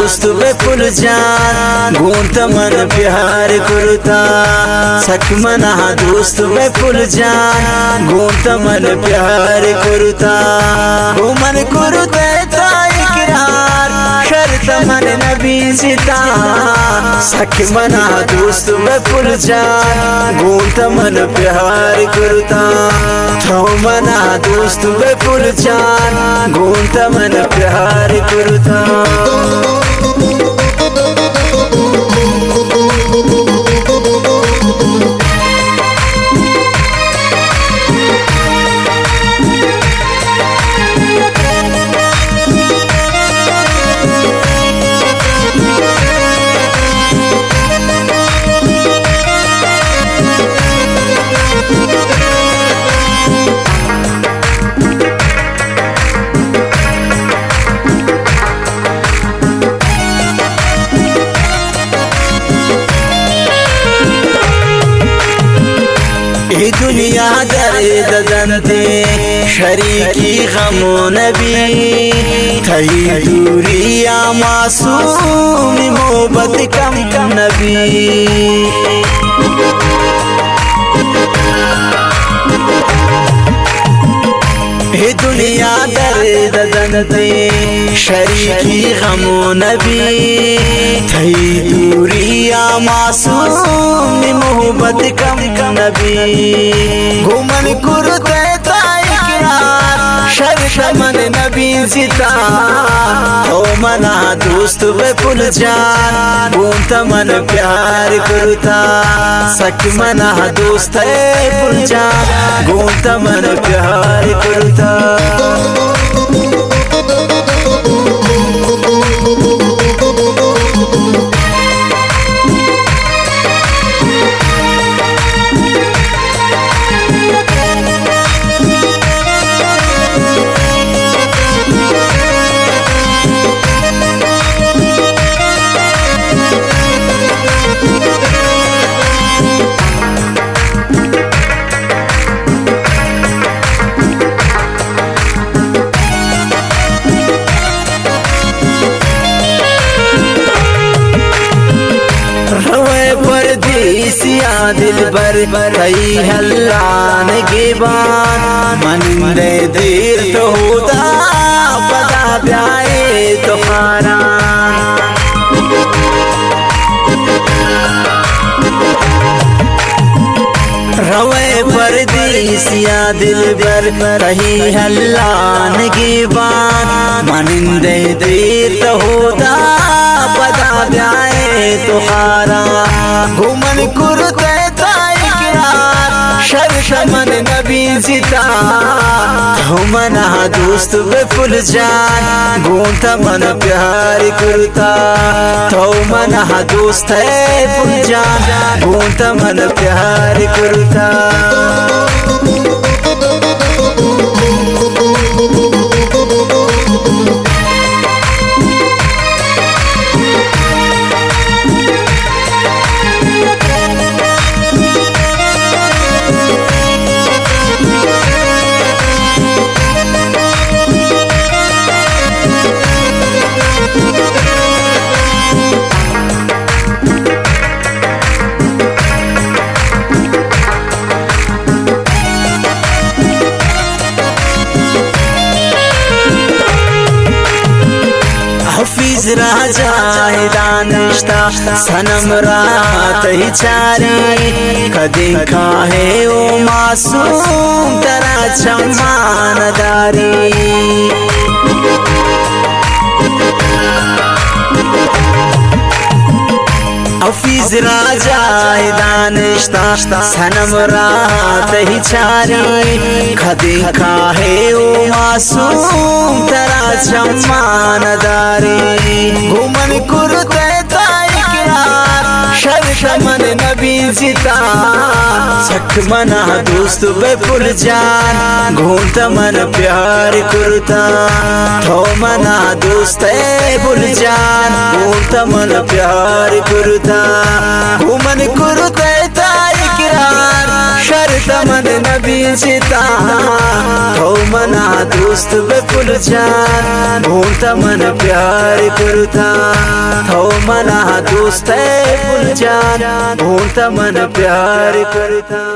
दोस्त बे पुल जान गूंत मन प्यार करता सख मना दोस्त बे पुल जान गूंत मन प्यार करता वो मन करता इकरार शर्त मन नबी जिता सख मना दोस्त बे पुल जान गूंत मन प्यार करता थो मना दोस्त बे पुल जान गूंत मन प्यार करता दुनिया दर्द दंते शरीकी गमो नबी थई दूरिया मासूम मोहब्बत कम नबी हे दुनिया दर्द दंते शरीकी गमो नबी थई दूरिया मासूम मोहब्बत कम नबी घुमन कुरते इकरार शर्त मन नबी जिता हो मना दोस्त बे पुल जान गूंत मन प्यार करता सख मना दोस्त पुल जान गूंत मन प्यार करता परदेसिया दिल बर कई हल्लान के बान मन दे देर तो होता पता प्याए तो खारा रवे परदेसिया दिल बर कही हल्लान के बान मन दे देर तो होता पता प्याए तो खारा घुमन कुरते इकरार शर्त मन नबी जिता मना दोस्त बे पुल जान गूंत मन प्यार करता तो मना दोस्त पुल जान गूंत मन प्यार करता हफीज राजा दानिश्ता सनम रात ही चारी कदे खाहे ओ मासूम तरा चम्मानदारी हफीज राजा दानिश्ता सनम रात ही चारी कदे खाहे ओ मासूम तरा चम्मानदारी घुमन कुरते इकरार शर्त मन नबी जिता सख मना दोस्त बे पुल जान गूंत मन प्यार करता थो मना दोस्त पुल जान गूंत मन प्यार करता घुमन कुरते इकरार शर्त मन नबी सीता थो मना दोस्त बेपुल जान घूमता मन प्यार करता थो मना दोस्त पुल जान घूमता मन प्यार करता।